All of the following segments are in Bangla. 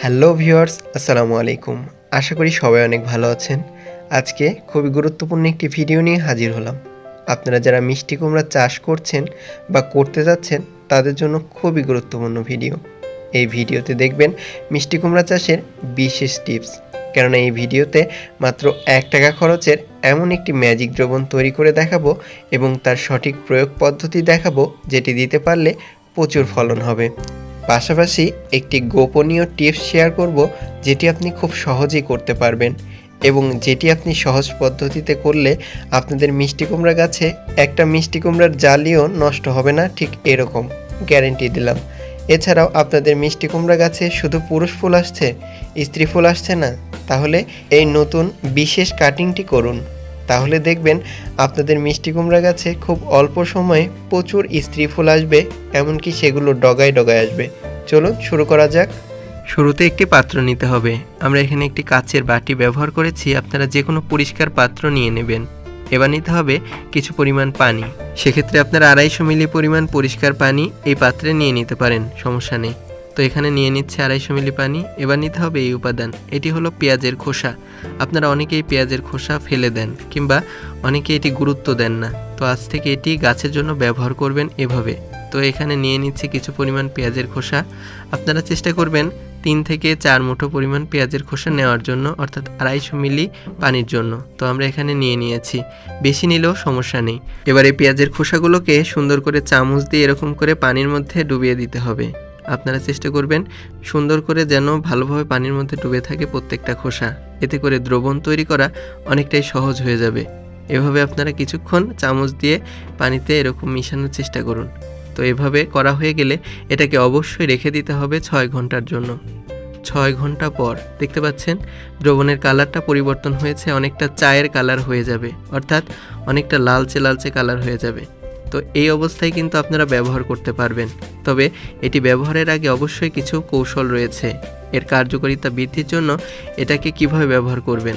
হ্যালো ভিউয়ার্স, আসসালামু আলাইকুম। আশা করি সবাই অনেক ভালো আছেন। আজকে খুবই গুরুত্বপূর্ণ একটি ভিডিও নিয়ে হাজির হলাম। আপনারা যারা মিষ্টি কুমড়া চাষ করছেন বা করতে যাচ্ছেন তাদের জন্য খুবই গুরুত্বপূর্ণ ভিডিও। এই ভিডিওতে দেখবেন মিষ্টি কুমড়া চাষের বিশেষ টিপস। কেননা এই ভিডিওতে মাত্র ৳১ খরচের এমন একটি ম্যাজিক দ্রবণ তৈরি করে দেখাবো এবং তার সঠিক প্রয়োগ পদ্ধতি দেখাবো, যেটি দিতে পারলে প্রচুর ফলন হবে। পাশাপাশি একটি গোপনীয় টিপস শেয়ার করব, যেটি আপনি খুব সহজেই করতে পারবেন এবং যেটি আপনি সহজ পদ্ধতিতে করলে আপনাদের মিষ্টি কুমড়া গাছে একটা মিষ্টি কুমড়ার জালিও নষ্ট হবে না, ঠিক এরকম গ্যারেন্টি দিলাম। এছাড়াও আপনাদের মিষ্টি কুমড়া গাছে শুধু পুরুষ ফুল আসছে, স্ত্রী ফুল আসছে না, তাহলে এই নতুন বিশেষ কাটিংটি করুন। তাহলে দেখবেন আপনাদের মিষ্টি কুমড়া গাছে খুব অল্প সময়ে প্রচুর স্ত্রী ফুল আসবে, এমনকি সেগুলো ডগায় ডগায় আসবে। চলুন শুরু করা যাক। শুরুতে একটি পাত্র নিতে হবে। আমরা এখানে একটি কাচের বাটি ব্যবহার করেছি, আপনারা যে কোনো পরিষ্কার পাত্র নিয়ে নেবেন। এবার নিতে হবে কিছু পরিমাণ পানি। সেক্ষেত্রে আপনারা 250 মিলি পরিমাণ পরিষ্কার পানি এই পাত্রে নিয়ে নিতে পারেন, সমস্যা নেই। তো এখানে নিয়ে নিচ্ছে 250 মিলি পানি। এবার নিতে হবে এই উপাদান, এটি হলো পেঁয়াজের খোসা। আপনারা অনেকেই পেঁয়াজের খোসা ফেলে দেন কিংবা অনেকে এটি গুরুত্ব দেন না। তো আজ থেকে এটি গাছের জন্য ব্যবহার করবেন এভাবে। তো এখানে নিয়ে নিচ্ছে কিছু পরিমাণ পেঁয়াজের খোসা। আপনারা চেষ্টা করবেন 3 থেকে 4 মুঠো পরিমাণ পেঁয়াজের খোসা নেওয়ার জন্য, অর্থাৎ 250 মিলি পানির জন্য। তো আমরা এখানে নিয়ে নিয়েছি, বেশি নিলেও সমস্যা নেই। এবার এই পেঁয়াজের খোসাগুলোকে সুন্দর করে চামচ দিয়ে এরকম করে পানির মধ্যে ডুবিয়ে দিতে হবে। আপনারা চেষ্টা করবেন সুন্দর করে যেন ভালোভাবে পানির মধ্যে ডুবে থাকে প্রত্যেকটা খোসা। এতে করে দ্রবণ তৈরি করা অনেকটাই সহজ হয়ে যাবে। এভাবে আপনারা কিছুক্ষণ চামচ দিয়ে পানিতে এরকম মিশানোর চেষ্টা করুন। তো এভাবে করা হয়ে গেলে এটাকে অবশ্যই রেখে দিতে হবে 6 ঘন্টার জন্য। 6 ঘন্টা পর দেখতে পাচ্ছেন দ্রবণের কালারটা পরিবর্তন হয়েছে, অনেকটা চায়ের কালার হয়ে যাবে, অর্থাৎ অনেকটা লালচে লালচে কালার হয়ে যাবে। তো এই অবস্থায় কিন্তু আপনারা ব্যবহার করতে পারবেন। তবে এটি ব্যবহারের আগে অবশ্যই কিছু কৌশল রয়েছে। এর কার্যকারিতা বৃদ্ধির জন্য এটাকে কিভাবে ব্যবহার করবেন,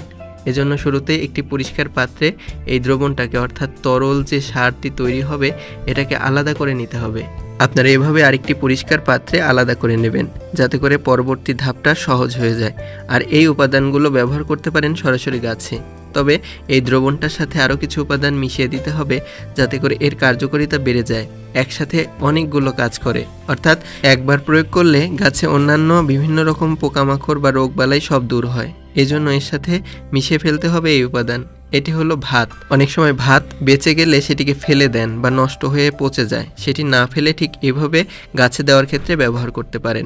এজন্য শুরুতেই একটি পরিষ্কার পাত্রে এই দ্রবণটাকে, অর্থাৎ তরল যে সারটি তৈরি হবে, এটাকে আলাদা করে নিতে হবে। আপনারা এভাবে আরেকটি পরিষ্কার পাত্রে আলাদা করে নেবেন, যাতে করে পরবর্তী ধাপটা সহজ হয়ে যায়। আর এই উপাদানগুলো ব্যবহার করতে পারেন সরাসরি গাছে। তবে এই দ্রবণটার সাথে আরও কিছু উপাদান মিশিয়ে দিতে হবে, যাতে করে এর কার্যকারিতা বেড়ে যায়, একসাথে অনেকগুলো কাজ করে। অর্থাৎ একবার প্রয়োগ করলে গাছে অন্যান্য বিভিন্ন রকম পোকামাকড় বা রোগবালাই সব দূর হয়। এজন্য এর সাথে মিশিয়ে ফেলতে হবে এই উপাদান। এটি হলো ভাত। অনেক সময় ভাত বেঁচে গেলে সেটিকে ফেলে দেন বা নষ্ট হয়ে পচে যায়, সেটি না ফেলে ঠিক এভাবে গাছে দেওয়ার ক্ষেত্রে ব্যবহার করতে পারেন।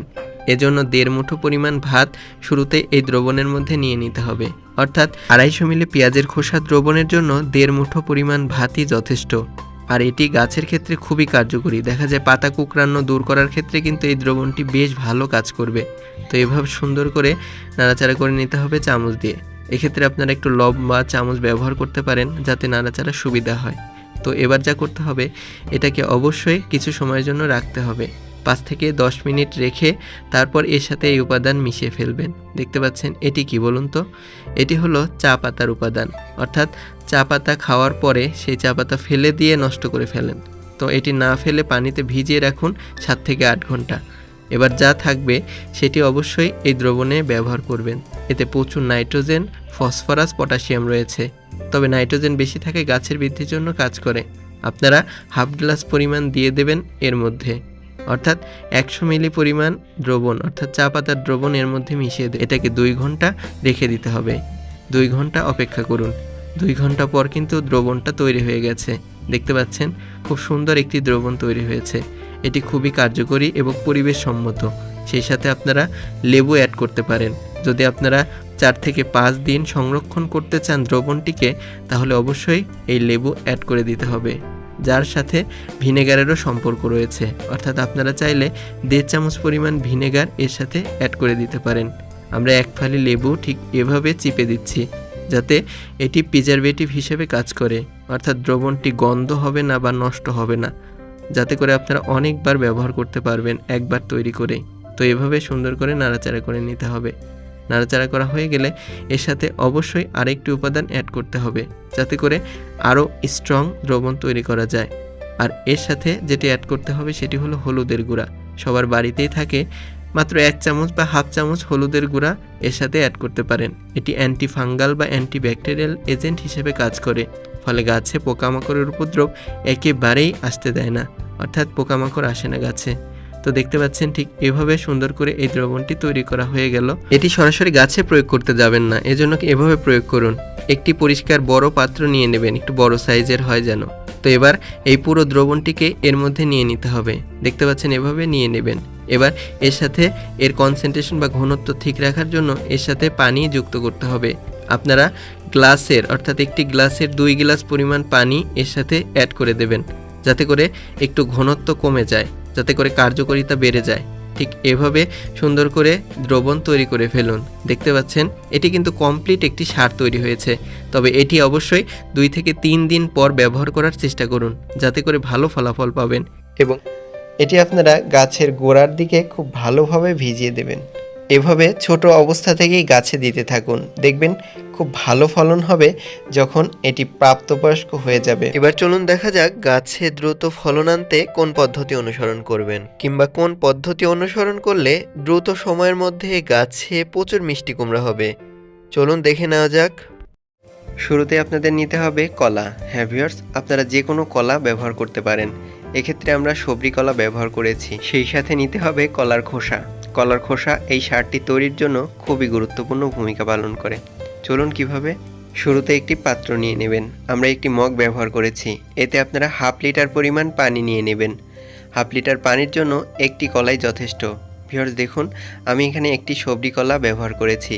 এজন্য 1.5 মুঠো পরিমাণ ভাত শুরুতে এই দ্রবণের মধ্যে নিয়ে নিতে হবে। অর্থাৎ 250 মিলি পেঁয়াজের খোসা দ্রবণের জন্য 1.5 মুঠো পরিমাণ ভাতই যথেষ্ট। আর এটি গাছের ক্ষেত্রে খুবই কার্যকরী। দেখা যায় পাতা কুকড়ানো দূর করার ক্ষেত্রে কিন্তু এই দ্রবণটি বেশ ভালো কাজ করবে। তো এভাবে সুন্দর করে নাড়াচাড়া করে নিতে হবে চামচ দিয়ে। এক্ষেত্রে আপনারা একটু লম্বা চামচ ব্যবহার করতে পারেন, যাতে নাড়াচাড়া সুবিধা হয়। তো এবার যা করতে হবে, এটাকে অবশ্যই কিছু সময়ের জন্য রাখতে হবে। 5 থেকে 10 মিনিট রেখে তারপর এর সাথে এই উপাদান মিশিয়ে ফেলবেন। দেখতে পাচ্ছেন এটি কি বলুন তো? এটি হলো চা পাতার উপাদান। অর্থাৎ চা পাতা খাওয়ার পরে সেই চা পাতা ফেলে দিয়ে নষ্ট করে ফেলেন। তো এটি না ফেলে পানিতে ভিজিয়ে রাখুন 7 থেকে 8 ঘন্টা। এবার যা থাকবে সেটি অবশ্যই এই দ্রবণে ব্যবহার করবেন। এতে প্রচুর নাইট্রোজেন, ফসফরাস, পটাশিয়াম রয়েছে। তবে নাইট্রোজেন বেশি থাকে গাছের বৃদ্ধির জন্য কাজ করে। আপনারা হাফ গ্লাস পরিমাণ দিয়ে দেবেন এর মধ্যে, অর্থাৎ 100 মিলি পরিমাণ দ্রবণ, অর্থাৎ চা পাতার দ্রবণ এর মধ্যে মিশিয়ে এটাকে 2 ঘন্টা রেখে দিতে হবে। 2 ঘন্টা অপেক্ষা করুন। 2 ঘন্টা পর কিন্তু দ্রবণটা তৈরি হয়ে গেছে। দেখতে পাচ্ছেন খুব সুন্দর একটি দ্রবণ তৈরি হয়েছে। এটি খুবই কার্যকরী এবং পরিবেশ সম্মত। সেই সাথে আপনারা লেবু অ্যাড করতে পারেন। যদি আপনারা 4 থেকে 5 দিন সংরক্ষণ করতে চান দ্রবণটিকে, তাহলে অবশ্যই এই লেবু অ্যাড করে দিতে হবে, যার সাথে ভিনেগারেরও সম্পর্ক রয়েছে। অর্থাৎ আপনারা চাইলে 1.5 চামচ পরিমাণ ভিনেগার এর সাথে অ্যাড করে দিতে পারেন। আমরা 1 ফালি লেবু ঠিক এভাবে চিপে দিচ্ছি, যাতে এটি প্রিজারভেটিভ হিসেবে কাজ করে। অর্থাৎ দ্রবণটি গন্ধ হবে না বা নষ্ট হবে না, যাতে করে আপনারা অনেকবার ব্যবহার করতে পারবেন একবার তৈরি করেই। তো এভাবে সুন্দর করে নাড়াচাড়া করে নিতে হবে। নাড়াচাড়া করা হয়ে গেলে এর সাথে অবশ্যই আরেকটি উপাদান অ্যাড করতে হবে, যাতে করে আরও স্ট্রং দ্রবণ তৈরি করা যায়। আর এর সাথে যেটি অ্যাড করতে হবে সেটি হলো হলুদের গুঁড়া। সবার বাড়িতেই থাকে, মাত্র 1 চামচ বা হাফ চামচ হলুদের গুঁড়া এর সাথে অ্যাড করতে পারেন। এটি অ্যান্টি ফাঙ্গাল বা অ্যান্টিব্যাকটেরিয়াল এজেন্ট হিসেবে কাজ করে, ফলে গাছে পোকামাকড়ের উপদ্রব একেবারেই আসতে দেয় না, অর্থাৎ পোকামাকড় আসে না গাছে। তো দেখতে পাচ্ছেন ঠিক এভাবে সুন্দর করে এই দ্রবণটি তৈরি করা হয়ে গেল। এটি সরাসরি গাছে প্রয়োগ করতে যাবেন না, এজন্য এভাবে প্রয়োগ করুন। একটি পরিষ্কার বড় পাত্র নিয়ে নেবেন, একটু বড় সাইজের হয় যেন। তো এবার এই পুরো দ্রবণটিকে এর মধ্যে নিয়ে নিতে হবে। দেখতে পাচ্ছেন এভাবে নিয়ে নেবেন। এবার এর সাথে এর কনসেন্ট্রেশন বা ঘনত্ব ঠিক রাখার জন্য এর সাথে পানি যুক্ত করতে হবে। আপনারা গ্লাসের অর্থাৎ একটি গ্লাসের 2 গ্লাস পরিমাণ পানি এর সাথে অ্যাড করে দেবেন, যাতে করে একটু ঘনত্ব কমে যায়, যাতে করে কার্যকারিতা বেড়ে যায়। ঠিক এভাবে সুন্দর করে দ্রবণ তৈরি করে ফেলুন। দেখতে পাচ্ছেন এটি কিন্তু কমপ্লিট একটি সার তৈরি হয়েছে। তবে এটি অবশ্যই 2 থেকে 3 দিন পর ব্যবহার করার চেষ্টা করুন, যাতে করে ভালো ফলাফল পাবেন। এবং এটি আপনারা গাছের গোড়ার দিকে খুব ভালোভাবে ভিজিয়ে দেবেন। এভাবে ছোট অবস্থা থেকেই গাছে দিতে থাকুন, দেখবেন খুব ভালো ফলন হবে যখন এটি প্রাপ্তবয়স্ক হয়ে যাবে। এবার চলুন দেখা যাক গাছে দ্রুত ফলন আনতে কোন পদ্ধতি অনুসরণ করবেন, কিংবা কোন পদ্ধতি অনুসরণ করলে দ্রুত সময়ের মধ্যে গাছে প্রচুর মিষ্টি কুমড়া হবে। চলুন দেখে নেওয়া যাক। শুরুতে আপনাদের নিতে হবে কলা। হ্যাঁ ভিউয়ার্স, আপনারা যে কোনো কলা ব্যবহার করতে পারেন। এক্ষেত্রে আমরা সবরি কলা ব্যবহার করেছি। সেই সাথে নিতে হবে কলার খোসা। কলার খোসা এই সারটি তৈরির জন্য খুবই গুরুত্বপূর্ণ ভূমিকা পালন করে। চলুন কিভাবে। শুরুতে একটি পাত্র নিয়ে নেবেন। আমরা একটি মগ ব্যবহার করেছি। এতে আপনারা 1/2 লিটার পরিমাণ পানি নিয়ে নেবেন। 1/2 লিটার পানির জন্য একটি কলাই যথেষ্ট। ভিউয়ার্স দেখুন, আমি এখানে একটি সবরি কলা ব্যবহার করেছি।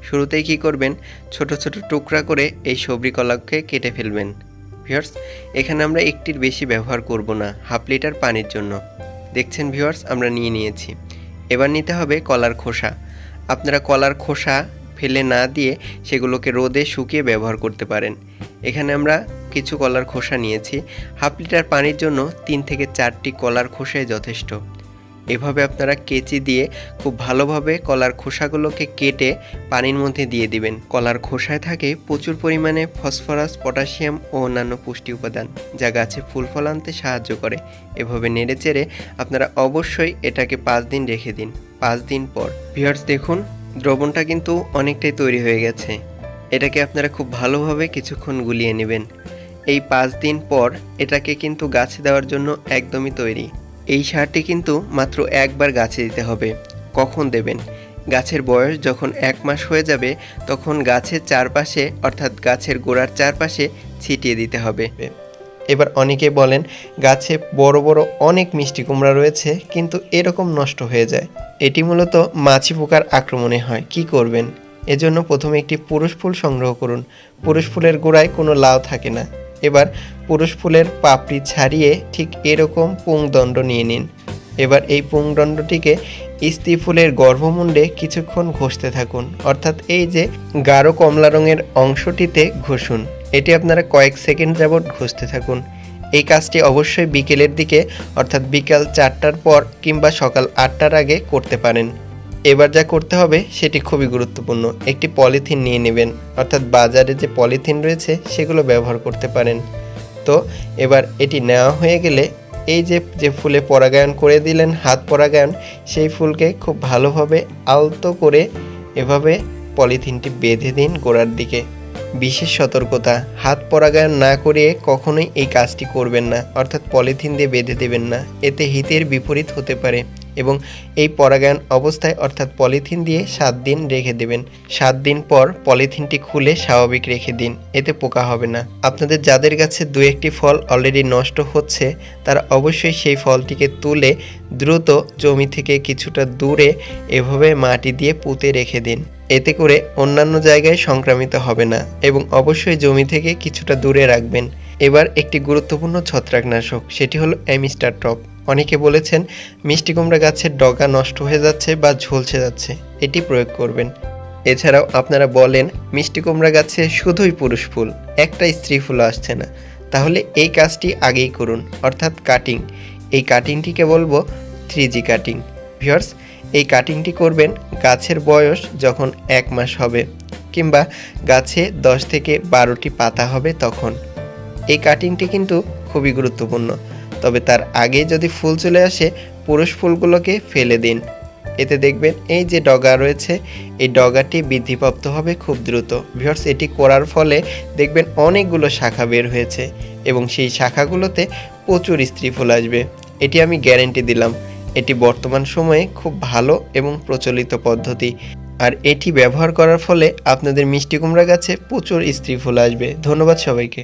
শুরুতেই কি করবেন, ছোট ছোট টুকরা করে এই সবরি কলাকে কেটে ফেলবেন। ভিউয়ার্স, এখানে আমরা একটির বেশি ব্যবহার করব না 1/2 লিটার পানির জন্য। দেখছেন ভিউয়ার্স, আমরা নিয়ে নিয়েছি। এবার নিতে হবে কলার খোসা। আপনারা কলার খোসা ফেলে না দিয়ে সেগুলোকে রোদে শুকিয়ে ব্যবহার করতে পারেন। এখানে আমরা কিছু কলার খোসা নিয়েছি। 1/2 লিটার পানির জন্য 3 থেকে 4টি কলার খোসাই যথেষ্ট। এভাবে আপনারা কেচি দিয়ে খুব ভালোভাবে কলার খোসাগুলোকে কেটে পানির মধ্যে দিয়ে দিবেন। কলার খোসায় থাকে প্রচুর পরিমাণে ফসফরাস, পটাশিয়াম ও অন্যান্য পুষ্টি উপাদান, যা গাছে ফুল ফল আনতে সাহায্য করে। এভাবে নেড়েচেড়ে আপনারা অবশ্যই এটাকে 5 দিন রেখে দিন। 5 দিন পর ভিউয়ার্স দেখুন, দ্রবণটা কিন্তু অনেকটাই তৈরি হয়ে গেছে। এটাকে আপনারা খুব ভালোভাবে কিছুক্ষণ গুলিয়ে নেবেন। এই 5 দিন পর এটাকে কিন্তু গাছে দেওয়ার জন্য একদমই তৈরি। এই সারটি কিন্তু মাত্র একবার গাছে দিতে হবে। কখন দেবেন? গাছের বয়স যখন 1 মাস হয়ে যাবে তখন গাছের চারপাশে অর্থাৎ গাছের গোড়ার চারপাশে ছিটিয়ে দিতে হবে। এবার অনেকে বলেন গাছে বড় বড় অনেক মিষ্টি কুমড়া রয়েছে কিন্তু এরকম নষ্ট হয়ে যায়। এটি মূলত মাছি পোকার আক্রমণে হয়। কি করবেন? এজন্য প্রথমে একটি পুরুষ ফুল সংগ্রহ করুন। পুরুষ ফুলের গোড়ায় কোনো লাউ থাকে না। এবার পুরুষ ফুলের পাপড়ি ছাড়িয়ে ঠিক এরকম পুংদণ্ড নিয়ে নিন। এবার এই পুংদণ্ডটিকে স্ত্রী ফুলের গর্ভমুণ্ডে কিছুক্ষণ ঘষতে থাকুন, অর্থাৎ এই যে গাঢ় কমলা রঙের অংশটিতে ঘষুন। এটি আপনারা কয়েক সেকেন্ড যাবৎ ঘষতে থাকুন। এই কাজটি অবশ্যই বিকেলের দিকে অর্থাৎ বিকাল 4টার পর কিংবা সকাল 8টার আগে করতে পারেন। এবার যা করতে হবে সেটি খুবই গুরুত্বপূর্ণ। একটি পলিথিন নিয়ে নেবেন, অর্থাৎ বাজারে যে পলিথিন রয়েছে সেগুলো ব্যবহার করতে পারেন। তো এবার এটি নেওয়া হয়ে গেলে এই যে ফুলে পরাগায়ন করে দিলেন, হাত পরাগায়ন, সেই ফুলকে খুব ভালোভাবে আলতো করে এভাবে পলিথিনটি বেঁধে দিন গোড়ার দিকে। বিশেষ সতর্কতা, হাত পরাগায়ন না করে কখনোই এই কাজটি করবেন না, অর্থাৎ পলিথিন দিয়ে বেঁধে দেবেন না। এতে হিতের বিপরীত হতে পারে। এবং এই পরাগায়ন অবস্থায় অর্থাৎ পলিথিন দিয়ে 7 দিন রেখে দেবেন। 7 দিন পর পলিথিনটি খুলে স্বাভাবিক রেখে দিন, এতে পোকা হবে না। আপনাদের যাদের কাছে 2-1টি ফল অলরেডি নষ্ট হচ্ছে তারা অবশ্যই সেই ফলটিকে তুলে দ্রুত জমি থেকে কিছুটা দূরে এভাবে মাটি দিয়ে পুঁতে রেখে দিন। এতে করে অন্যান্য জায়গায় সংক্রামিত হবে না এবং অবশ্যই জমি থেকে কিছুটা দূরে রাখবেন। এবার একটি গুরুত্বপূর্ণ ছত্রাকনাশক, সেটি হলো অ্যামিস্টার টপ। অনেকে বলেছেন মিষ্টি কুমড়া গাছের ডগা নষ্ট হয়ে যাচ্ছে বা ঝলসে যাচ্ছে, এটি প্রয়োগ করবেন। এছাড়াও আপনারা বলেন মিষ্টি কুমড়া গাছে শুধুই পুরুষ ফুল, একটা স্ত্রী ফুল আসছে না, তাহলে এই কাজটি আগেই করুন, অর্থাৎ কাটিং। এই কাটিংটিকে বলবো 3G কাটিং। ভিউয়ার্স, এই কাটিংটি করবেন গাছের বয়স যখন 1 মাস হবে কিংবা গাছে 10 থেকে 12টি পাতা হবে তখন। এই কাটিংটি কিন্তু খুবই গুরুত্বপূর্ণ। তবে তার আগে যদি ফুল চলে আসে পুরুষ ফুলগুলোকে ফেলে দিন। এতে দেখবেন এই যে ডগা রয়েছে এই ডগাটি বৃদ্ধিপ্রাপ্ত হবে খুব দ্রুত। ভিউয়ার্স, এটি করার ফলে দেখবেন অনেকগুলো শাখা বের হয়েছে এবং সেই শাখাগুলোতে প্রচুর স্ত্রী ফুল আসবে। এটি আমি গ্যারেন্টি দিলাম। এটি বর্তমান সময়ে খুব ভালো এবং প্রচলিত পদ্ধতি। আর এটি ব্যবহার করার ফলে আপনাদের মিষ্টি কুমড়া গাছে প্রচুর স্ত্রী ফুল আসবে। ধন্যবাদ সবাইকে।